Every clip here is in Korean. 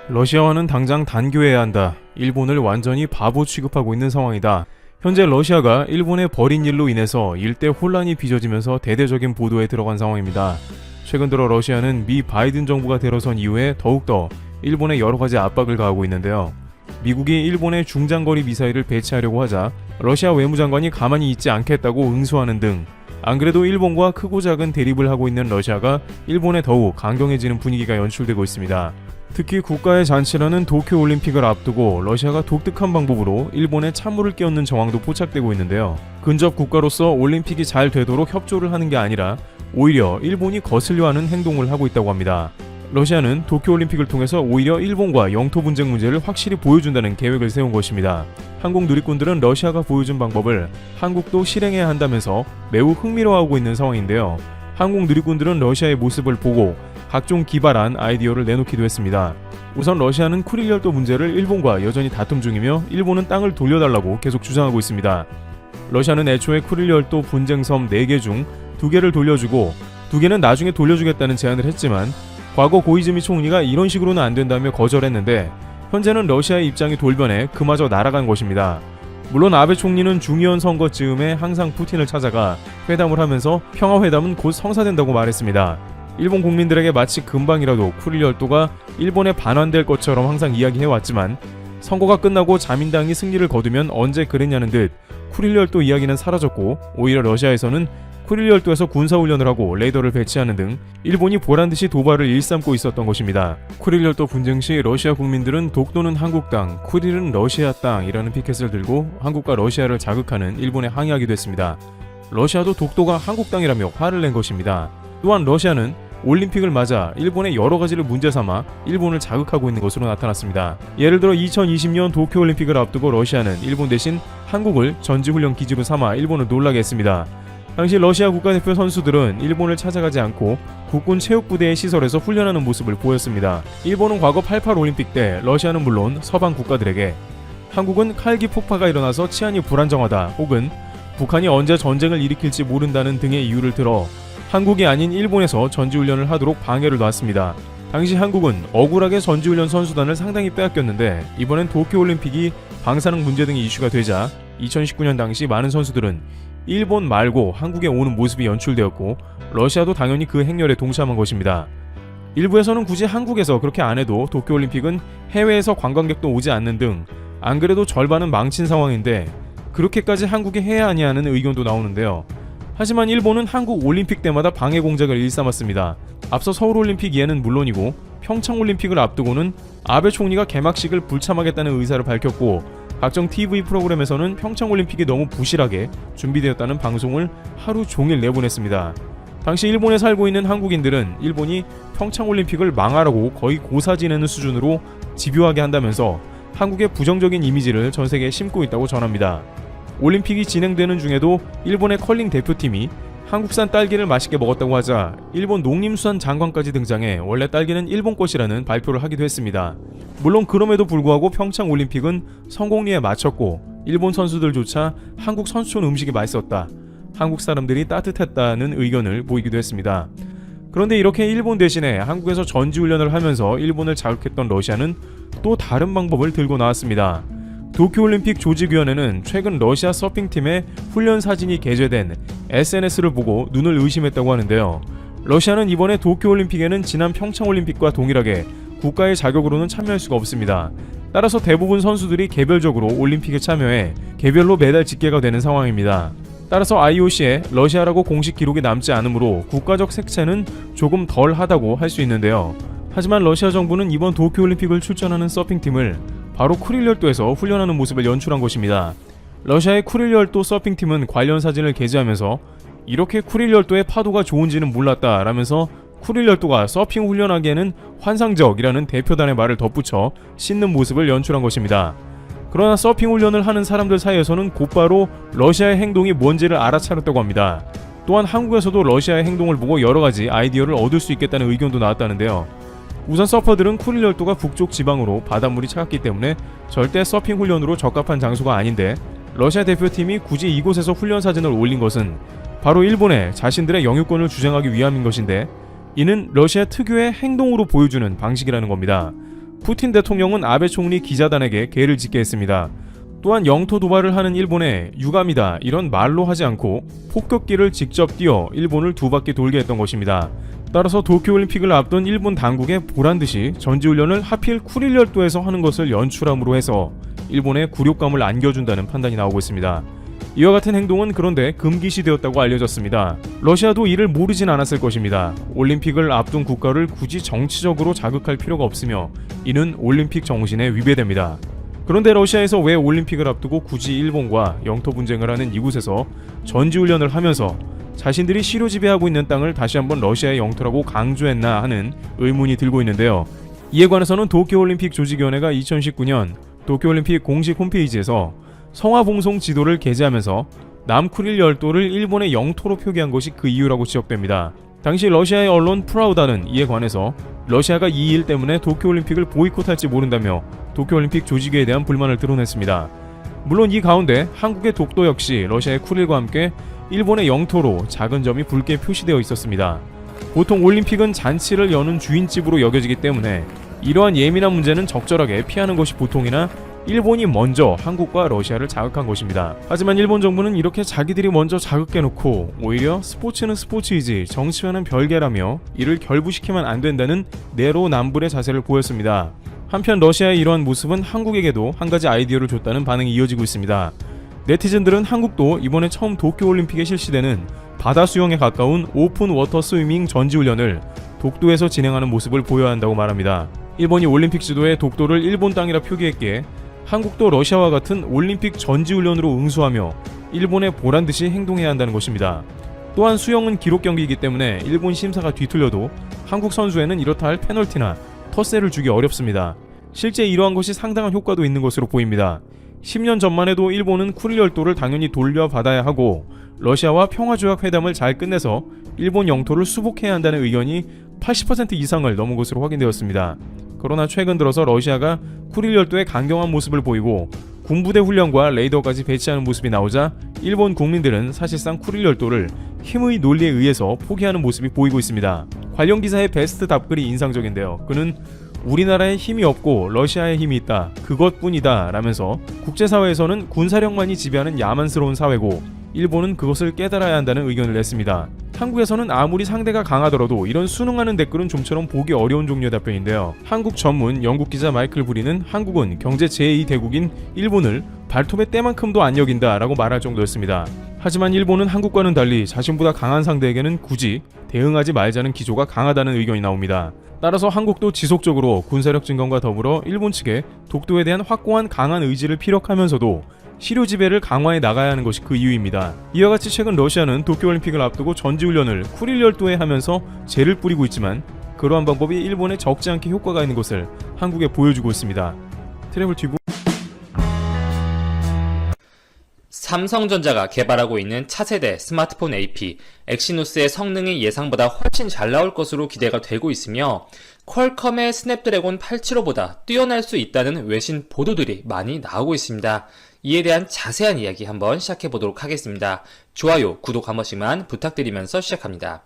러시아와는 당장 단교해야 한다. 일본을 완전히 바보 취급하고 있는 상황이다. 현재 러시아가 일본의 벌인 일로 인해서 일대 혼란이 빚어지면서 대대적인 보도에 들어간 상황입니다. 최근 들어 러시아는 미 바이든 정부가 들어선 이후에 더욱더 일본에 여러가지 압박을 가하고 있는데요. 미국이 일본에 중장거리 미사일을 배치하려고 하자 러시아 외무장관이 가만히 있지 않겠다고 응수하는 등, 안 그래도 일본과 크고 작은 대립을 하고 있는 러시아가 일본에 더욱 강경해지는 분위기가 연출되고 있습니다. 특히 국가의 잔치라는 도쿄올림픽을 앞두고 러시아가 독특한 방법으로 일본에 찬물을 끼얹는 정황도 포착되고 있는데요. 근접 국가로서 올림픽이 잘 되도록 협조를 하는 게 아니라 오히려 일본이 거슬려 하는 행동을 하고 있다고 합니다. 러시아는 도쿄올림픽을 통해서 오히려 일본과 영토 분쟁 문제를 확실히 보여준다는 계획을 세운 것입니다. 한국 누리꾼들은 러시아가 보여준 방법을 한국도 실행해야 한다면서 매우 흥미로워하고 있는 상황인데요. 한국 누리꾼들은 러시아의 모습을 보고 각종 기발한 아이디어를 내놓기도 했습니다. 우선 러시아는 쿠릴 열도 문제를 일본과 여전히 다툼 중이며 일본은 땅을 돌려달라고 계속 주장하고 있습니다. 러시아는 애초에 쿠릴 열도 분쟁섬 4개 중 2개를 돌려주고 2개는 나중에 돌려주겠다는 제안을 했지만 과거 고이즈미 총리가 이런 식으로는 안 된다며 거절했는데 현재는 러시아의 입장이 돌변해 그마저 날아간 것입니다. 물론 아베 총리는 중의원 선거 즈음에 항상 푸틴을 찾아가 회담을 하면서 평화회담은 곧 성사된다고 말했습니다. 일본 국민들에게 마치 금방이라도 쿠릴 열도가 일본에 반환될 것처럼 항상 이야기해왔지만 선거가 끝나고 자민당이 승리를 거두면 언제 그랬냐는 듯 쿠릴 열도 이야기는 사라졌고, 오히려 러시아에서는 쿠릴 열도에서 군사훈련을 하고 레이더를 배치하는 등 일본이 보란듯이 도발을 일삼고 있었던 것입니다. 쿠릴 열도 분쟁 시 러시아 국민들은 독도는 한국 땅, 쿠릴은 러시아 땅이라는 피켓을 들고 한국과 러시아를 자극하는 일본에 항의하기도 했습니다. 러시아도 독도가 한국 땅이라며 화를 낸 것입니다. 또한 러시아는 올림픽을 맞아 일본의 여러가지를 문제 삼아 일본을 자극하고 있는 것으로 나타났습니다. 예를 들어 2020년 도쿄올림픽을 앞두고 러시아는 일본 대신 한국을 전지훈련 기지로 삼아 일본을 놀라게 했습니다. 당시 러시아 국가대표 선수들은 일본을 찾아가지 않고 국군 체육부대의 시설에서 훈련하는 모습을 보였습니다. 일본은 과거 88 올림픽 때 러시아는 물론 서방 국가들에게 한국은 칼기 폭파가 일어나서 치안이 불안정하다 혹은 북한이 언제 전쟁을 일으킬지 모른다는 등의 이유를 들어 한국이 아닌 일본에서 전지훈련을 하도록 방해를 놨습니다. 당시 한국은 억울하게 전지훈련 선수단을 상당히 빼앗겼는데 이번엔 도쿄올림픽이 방사능 문제 등이 이슈가 되자 2019년 당시 많은 선수들은 일본 말고 한국에 오는 모습이 연출되었고 러시아도 당연히 그 행렬에 동참한 것입니다. 일부에서는 굳이 한국에서 그렇게 안 해도 도쿄올림픽은 해외에서 관광객도 오지 않는 등 안 그래도 절반은 망친 상황인데 그렇게까지 한국에 해야 하냐는 의견도 나오는데요. 하지만 일본은 한국 올림픽 때마다 방해 공작을 일삼았습니다. 앞서 서울올림픽 이해는 물론이고 평창올림픽을 앞두고는 아베 총리가 개막식을 불참하겠다는 의사를 밝혔고 각종 TV 프로그램에서는 평창올림픽이 너무 부실하게 준비되었다는 방송을 하루 종일 내보냈습니다. 당시 일본에 살고 있는 한국인들은 일본이 평창올림픽을 망하라고 거의 고사 지내는 수준으로 집요하게 한다면서 한국의 부정적인 이미지를 전 세계에 심고 있다고 전합니다. 올림픽이 진행되는 중에도 일본의 컬링 대표팀이 한국산 딸기를 맛있게 먹었다고 하자 일본 농림수산 장관까지 등장해 원래 딸기는 일본 것이라는 발표를 하기도 했습니다. 물론 그럼에도 불구하고 평창올림픽은 성공리에 마쳤고 일본 선수들조차 한국 선수촌 음식이 맛있었다, 한국 사람들이 따뜻했다는 의견을 보이기도 했습니다. 그런데 이렇게 일본 대신에 한국에서 전지훈련을 하면서 일본을 자극했던 러시아는 또 다른 방법을 들고 나왔습니다. 도쿄올림픽 조직위원회는 최근 러시아 서핑팀의 훈련 사진이 게재된 SNS를 보고 눈을 의심했다고 하는데요. 러시아는 이번에 도쿄올림픽에는 지난 평창올림픽과 동일하게 국가의 자격으로는 참여할 수가 없습니다. 따라서 대부분 선수들이 개별적으로 올림픽에 참여해 개별로 메달 집계가 되는 상황입니다. 따라서 IOC에 러시아라고 공식 기록이 남지 않으므로 국가적 색채는 조금 덜 하다고 할 수 있는데요. 하지만 러시아 정부는 이번 도쿄올림픽을 출전하는 서핑팀을 바로 쿠릴 열도에서 훈련하는 모습을 연출한 것입니다. 러시아의 쿠릴 열도 서핑팀은 관련 사진을 게재하면서 이렇게 쿠릴 열도의 파도가 좋은지는 몰랐다 라면서 쿠릴 열도가 서핑 훈련하기에는 환상적이라는 대표단의 말을 덧붙여 씻는 모습을 연출한 것입니다. 그러나 서핑 훈련을 하는 사람들 사이에서는 곧바로 러시아의 행동이 뭔지를 알아차렸다고 합니다. 또한 한국에서도 러시아의 행동을 보고 여러가지 아이디어를 얻을 수 있겠다는 의견도 나왔다는데요. 우선 서퍼들은 쿠릴 열도가 북쪽 지방으로 바닷물이 차갑기 때문에 절대 서핑 훈련으로 적합한 장소가 아닌데 러시아 대표팀이 굳이 이곳에서 훈련 사진을 올린 것은 바로 일본에 자신들의 영유권을 주장하기 위함인 것인데 이는 러시아 특유의 행동으로 보여주는 방식이라는 겁니다. 푸틴 대통령은 아베 총리 기자단에게 개를 짓게 했습니다. 또한 영토 도발을 하는 일본에 유감이다 이런 말로 하지 않고 폭격기를 직접 띄워 일본을 두 바퀴 돌게 했던 것입니다. 따라서 도쿄올림픽을 앞둔 일본 당국의 보란듯이 전지훈련을 하필 쿠릴 열도에서 하는 것을 연출함으로 해서 일본에 굴욕감을 안겨준다는 판단이 나오고 있습니다. 이와 같은 행동은 그런데 금기시되었다고 알려졌습니다. 러시아도 이를 모르진 않았을 것입니다. 올림픽을 앞둔 국가를 굳이 정치적으로 자극할 필요가 없으며 이는 올림픽 정신에 위배됩니다. 그런데 러시아에서 왜 올림픽을 앞두고 굳이 일본과 영토 분쟁을 하는 이곳에서 전지훈련을 하면서 자신들이 시료 지배하고 있는 땅을 다시 한번 러시아의 영토라고 강조했나 하는 의문이 들고 있는데요. 이에 관해서는 도쿄올림픽 조직위원회가 2019년 도쿄올림픽 공식 홈페이지에서 성화봉송 지도를 게재하면서 남쿠릴 열도를 일본의 영토로 표기한 것이 그 이유라고 지적됩니다. 당시 러시아의 언론 프라우다는 이에 관해서 러시아가 이 일 때문에 도쿄올림픽을 보이콧할지 모른다며 도쿄올림픽 조직위에 대한 불만을 드러냈습니다. 물론 이 가운데 한국의 독도 역시 러시아의 쿠릴과 함께 일본의 영토로 작은 점이 붉게 표시되어 있었습니다. 보통 올림픽은 잔치를 여는 주인집으로 여겨지기 때문에 이러한 예민한 문제는 적절하게 피하는 것이 보통이나 일본이 먼저 한국과 러시아를 자극한 것입니다. 하지만 일본 정부는 이렇게 자기들이 먼저 자극해놓고 오히려 스포츠는 스포츠이지 정치와는 별개라며 이를 결부시키면 안 된다는 내로남불의 자세를 보였습니다. 한편 러시아의 이러한 모습은 한국에게도 한 가지 아이디어를 줬다는 반응이 이어지고 있습니다. 네티즌들은 한국도 이번에 처음 도쿄올림픽에 실시되는 바다 수영에 가까운 오픈 워터 스위밍 전지훈련을 독도에서 진행하는 모습을 보여야 한다고 말합니다. 일본이 올림픽 지도에 독도를 일본 땅이라 표기했기에 한국도 러시아와 같은 올림픽 전지훈련으로 응수하며 일본에 보란듯이 행동해야 한다는 것입니다. 또한 수영은 기록 경기이기 때문에 일본 심사가 뒤틀려도 한국 선수에는 이렇다 할 페널티나 텃세를 주기 어렵습니다. 실제 이러한 것이 상당한 효과도 있는 것으로 보입니다. 10년 전만 해도 일본은 쿠릴 열도를 당연히 돌려받아야 하고 러시아와 평화조약 회담을 잘 끝내서 일본 영토를 수복해야 한다는 의견이 80% 이상을 넘은 것으로 확인되었습니다. 그러나 최근 들어서 러시아가 쿠릴 열도의 강경한 모습을 보이고 군부대 훈련과 레이더까지 배치하는 모습이 나오자 일본 국민들은 사실상 쿠릴 열도를 힘의 논리에 의해서 포기하는 모습이 보이고 있습니다. 관련 기사의 베스트 답글이 인상적인데요. 그는 우리나라에 힘이 없고 러시아에 힘이 있다. 그것뿐이다. 라면서 국제사회에서는 군사력만이 지배하는 야만스러운 사회고 일본은 그것을 깨달아야 한다는 의견을 냈습니다. 한국에서는 아무리 상대가 강하더라도 이런 순응하는 댓글은 좀처럼 보기 어려운 종류의 답변인데요. 한국 전문 영국 기자 마이클 브리는 한국은 경제 제2대국인 일본을 발톱의 때만큼도 안 여긴다 라고 말할 정도였습니다. 하지만 일본은 한국과는 달리 자신보다 강한 상대에게는 굳이 대응하지 말자는 기조가 강하다는 의견이 나옵니다. 따라서 한국도 지속적으로 군사력 증강과 더불어 일본 측에 독도에 대한 확고한 강한 의지를 피력하면서도 시료 지배를 강화해 나가야 하는 것이 그 이유입니다. 이와 같이 최근 러시아는 도쿄올림픽을 앞두고 전지훈련을 쿠릴 열도에 하면서 재를 뿌리고 있지만 그러한 방법이 일본에 적지 않게 효과가 있는 것을 한국에 보여주고 있습니다. 트래블튜브 삼성전자가 개발하고 있는 차세대 스마트폰 AP 엑시노스의 성능이 예상보다 훨씬 잘 나올 것으로 기대가 되고 있으며 퀄컴의 스냅드래곤 875보다 뛰어날 수 있다는 외신 보도들이 많이 나오고 있습니다. 이에 대한 자세한 이야기 한번 시작해 보도록 하겠습니다. 좋아요, 구독 한 번씩만 부탁드리면서 시작합니다.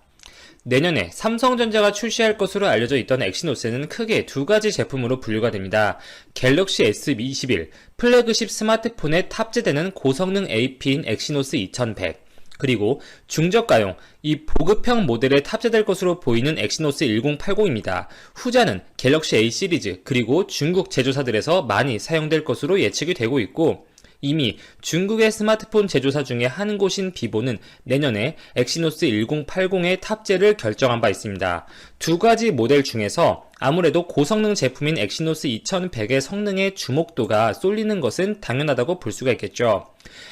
내년에 삼성전자가 출시할 것으로 알려져 있던 엑시노스는 크게 두 가지 제품으로 분류가 됩니다. 갤럭시 S21 플래그십 스마트폰에 탑재되는 고성능 AP인 엑시노스 2100 그리고 중저가용 이 보급형 모델에 탑재될 것으로 보이는 엑시노스 1080입니다. 후자는 갤럭시 A 시리즈 그리고 중국 제조사들에서 많이 사용될 것으로 예측이 되고 있고 이미 중국의 스마트폰 제조사 중에 한 곳인 비보는 내년에 엑시노스 1080의 탑재를 결정한 바 있습니다. 두 가지 모델 중에서 아무래도 고성능 제품인 엑시노스 2100의 성능의 주목도가 쏠리는 것은 당연하다고 볼 수가 있겠죠.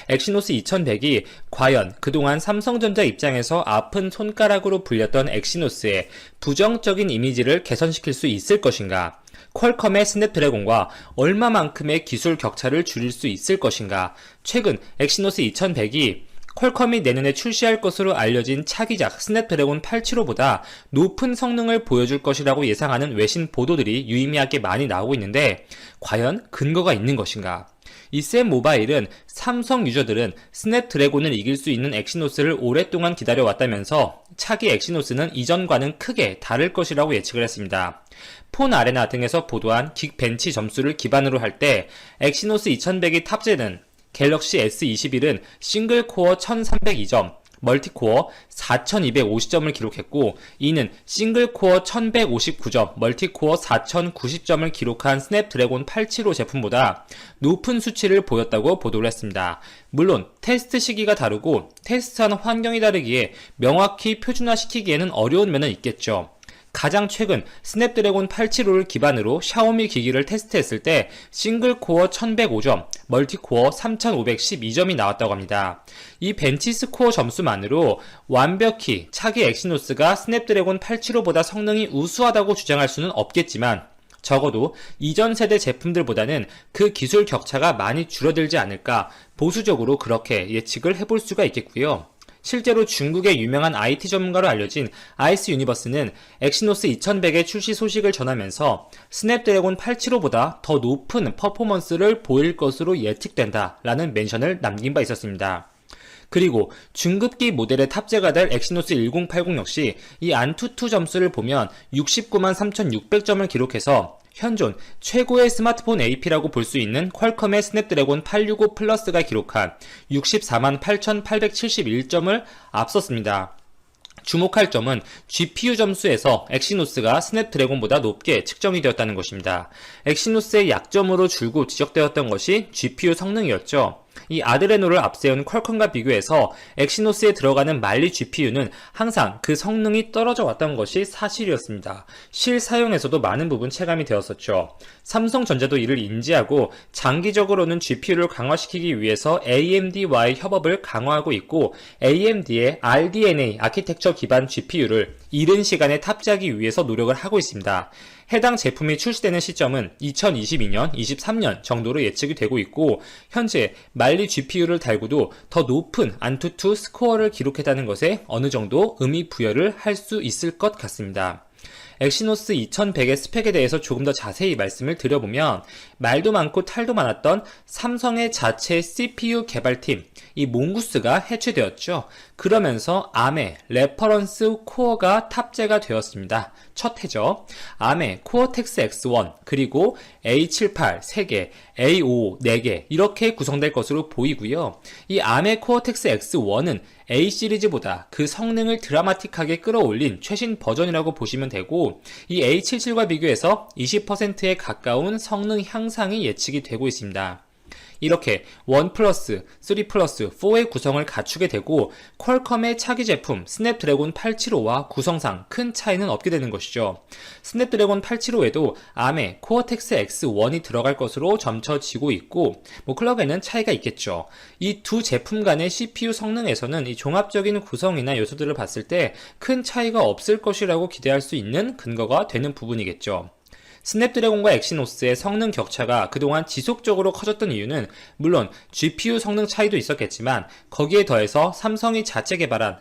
엑시노스 2100이 과연 그동안 삼성전자 입장에서 아픈 손가락으로 불렸던 엑시노스의 부정적인 이미지를 개선시킬 수 있을 것인가? 퀄컴의 스냅드래곤과 얼마만큼의 기술 격차를 줄일 수 있을 것인가? 최근 엑시노스 2100이 퀄컴이 내년에 출시할 것으로 알려진 차기작 스냅드래곤 875보다 높은 성능을 보여줄 것이라고 예상하는 외신 보도들이 유의미하게 많이 나오고 있는데 과연 근거가 있는 것인가? 이 샘 모바일은 삼성 유저들은 스냅드래곤을 이길 수 있는 엑시노스를 오랫동안 기다려왔다면서 차기 엑시노스는 이전과는 크게 다를 것이라고 예측을 했습니다. 폰 아레나 등에서 보도한 긱벤치 점수를 기반으로 할 때 엑시노스 2100이 탑재된 갤럭시 S21은 싱글코어 1302점, 멀티코어 4250점을 기록했고 이는 싱글코어 1159점, 멀티코어 4090점을 기록한 스냅드래곤 875 제품보다 높은 수치를 보였다고 보도를 했습니다. 물론 테스트 시기가 다르고 테스트하는 환경이 다르기에 명확히 표준화시키기에는 어려운 면은 있겠죠. 가장 최근 스냅드래곤 875를 기반으로 샤오미 기기를 테스트했을 때 싱글코어 1105점, 멀티코어 3512점이 나왔다고 합니다. 이 벤치 스코어 점수만으로 완벽히 차기 엑시노스가 스냅드래곤 875보다 성능이 우수하다고 주장할 수는 없겠지만 적어도 이전 세대 제품들보다는 그 기술 격차가 많이 줄어들지 않을까 보수적으로 그렇게 예측을 해볼 수가 있겠고요. 실제로 중국의 유명한 IT 전문가로 알려진 아이스 유니버스는 엑시노스 2100의 출시 소식을 전하면서 스냅드래곤 875보다 더 높은 퍼포먼스를 보일 것으로 예측된다 라는 멘션을 남긴 바 있었습니다. 그리고 중급기 모델에 탑재가 될 엑시노스 1080 역시 이 안투투 점수를 보면 693만 3600점을 기록해서 현존 최고의 스마트폰 AP라고 볼 수 있는 퀄컴의 스냅드래곤 865 플러스가 기록한 64만 8871점을 앞섰습니다. 주목할 점은 GPU 점수에서 엑시노스가 스냅드래곤보다 높게 측정이 되었다는 것입니다. 엑시노스의 약점으로 줄곧 지적되었던 것이 GPU 성능이었죠. 이 아드레노를 앞세운 퀄컴과 비교해서 엑시노스에 들어가는 말리 GPU는 항상 그 성능이 떨어져 왔던 것이 사실이었습니다. 실사용에서도 많은 부분 체감이 되었었죠. 삼성전자도 이를 인지하고 장기적으로는 GPU를 강화시키기 위해서 AMD와의 협업을 강화하고 있고 AMD의 RDNA 아키텍처 기반 GPU를 이른 시간에 탑재하기 위해서 노력을 하고 있습니다. 해당 제품이 출시되는 시점은 2022년, 23년 정도로 예측이 되고 있고 현재 말리 GPU를 달고도 더 높은 안투투 스코어를 기록했다는 것에 어느 정도 의미 부여를 할 수 있을 것 같습니다. 엑시노스 2100의 스펙에 대해서 조금 더 자세히 말씀을 드려보면 말도 많고 탈도 많았던 삼성의 자체 CPU 개발팀 이 몽구스가 해체되었죠. 그러면서 ARM의 레퍼런스 코어가 탑재가 되었습니다. 첫 해죠. ARM의 코어텍스 X1 그리고 A78 3개, A55 4개 이렇게 구성될 것으로 보이고요. 이 ARM의 코어텍스 X1은 A 시리즈보다 그 성능을 드라마틱하게 끌어올린 최신 버전이라고 보시면 되고 이 A77과 비교해서 20%에 가까운 성능 향상이 예측이 되고 있습니다. 이렇게 1 플러스, 3 플러스, 4의 구성을 갖추게 되고 퀄컴의 차기 제품 스냅드래곤 875와 구성상 큰 차이는 없게 되는 것이죠. 스냅드래곤 875에도 ARM의 코어텍스 X1이 들어갈 것으로 점쳐지고 있고 클럭에는 차이가 있겠죠. 이 두 제품 간의 CPU 성능에서는 이 종합적인 구성이나 요소들을 봤을 때 큰 차이가 없을 것이라고 기대할 수 있는 근거가 되는 부분이겠죠. 스냅드래곤과 엑시노스의 성능 격차가 그동안 지속적으로 커졌던 이유는 물론 GPU 성능 차이도 있었겠지만 거기에 더해서 삼성이 자체 개발한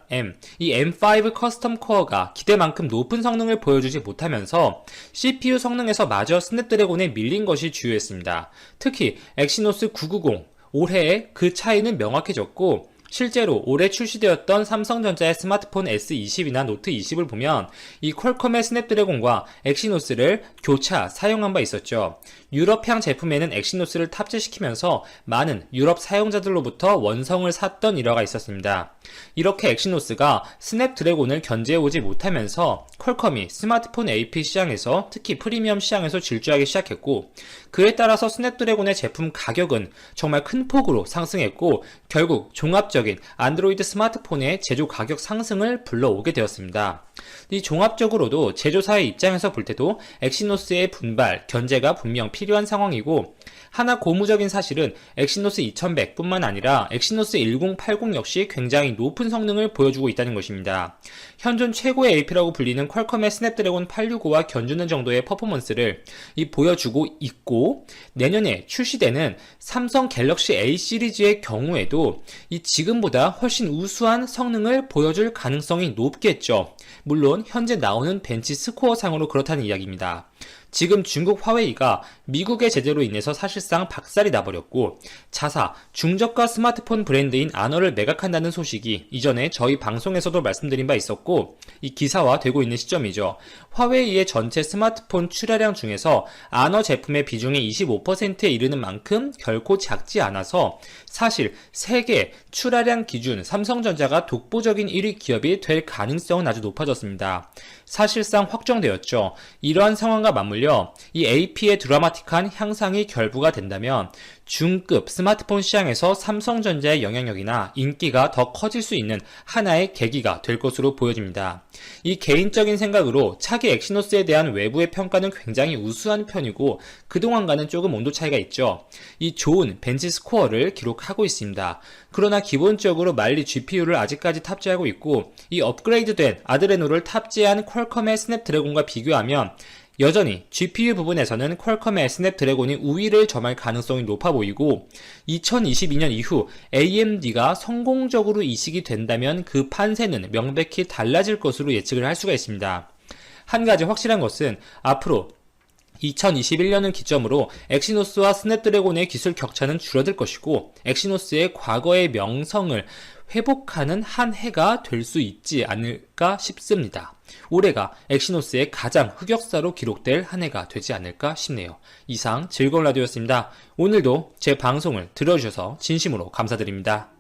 이 M5 커스텀 코어가 기대만큼 높은 성능을 보여주지 못하면서 CPU 성능에서 마저 스냅드래곤에 밀린 것이 주요했습니다. 특히 엑시노스 990 올해에 그 차이는 명확해졌고 실제로 올해 출시되었던 삼성전자의 스마트폰 S20이나 노트 20을 보면 이 퀄컴의 스냅드래곤과 엑시노스를 교차 사용한 바 있었죠. 유럽향 제품에는 엑시노스를 탑재시키면서 많은 유럽 사용자들로부터 원성을 샀던 일화가 있었습니다. 이렇게 엑시노스가 스냅드래곤을 견제해오지 못하면서 퀄컴이 스마트폰 AP 시장에서 특히 프리미엄 시장에서 질주하기 시작했고 그에 따라서 스냅드래곤의 제품 가격은 정말 큰 폭으로 상승했고 결국 종합적인 안드로이드 스마트폰의 제조 가격 상승을 불러오게 되었습니다. 이 종합적으로도 제조사의 입장에서 볼 때도 엑시노스의 분발, 견제가 분명 필요한 상황이고, 하나 고무적인 사실은 엑시노스 2100뿐만 아니라 엑시노스 1080 역시 굉장히 높은 성능을 보여주고 있다는 것입니다. 현존 최고의 AP라고 불리는 퀄컴의 스냅드래곤 865와 견주는 정도의 퍼포먼스를 보여주고 있고, 내년에 출시되는 삼성 갤럭시 A 시리즈의 경우에도 이 지금보다 훨씬 우수한 성능을 보여줄 가능성이 높겠죠. 물론 현재 나오는 벤치 스코어 상으로 그렇다는 이야기입니다. 지금 중국 화웨이가 미국의 제재로 인해서 사실상 박살이 나버렸고, 자사, 중저가 스마트폰 브랜드인 아너를 매각한다는 소식이 이전에 저희 방송에서도 말씀드린 바 있었고, 이 기사화되고 있는 시점이죠. 화웨이의 전체 스마트폰 출하량 중에서 아너 제품의 비중이 25%에 이르는 만큼 결코 작지 않아서 사실 세계 출하량 기준 삼성전자가 독보적인 1위 기업이 될 가능성은 아주 높아졌습니다. 사실상 확정되었죠. 이러한 상황과 맞물려 이 AP의 드라마틱한 향상이 결부가 된다면 중급 스마트폰 시장에서 삼성전자의 영향력이나 인기가 더 커질 수 있는 하나의 계기가 될 것으로 보여집니다. 이 개인적인 생각으로 차기 엑시노스에 대한 외부의 평가는 굉장히 우수한 편이고 그동안과는 조금 온도 차이가 있죠. 이 좋은 벤치 스코어를 기록하고 있습니다. 그러나 기본적으로 말리 GPU를 아직까지 탑재하고 있고, 이 업그레이드된 아드레노를 탑재한 퀄컴의 스냅드래곤과 비교하면 여전히 GPU 부분에서는 퀄컴의 스냅드래곤이 우위를 점할 가능성이 높아 보이고, 2022년 이후 AMD가 성공적으로 이식이 된다면 그 판세는 명백히 달라질 것으로 예측을 할 수가 있습니다. 한 가지 확실한 것은 앞으로 2021년을 기점으로 엑시노스와 스냅드래곤의 기술 격차는 줄어들 것이고, 엑시노스의 과거의 명성을 회복하는 한 해가 될 수 있지 않을까 싶습니다. 올해가 엑시노스의 가장 흑역사로 기록될 한 해가 되지 않을까 싶네요. 이상 즐거운 라디오였습니다. 오늘도 제 방송을 들어주셔서 진심으로 감사드립니다.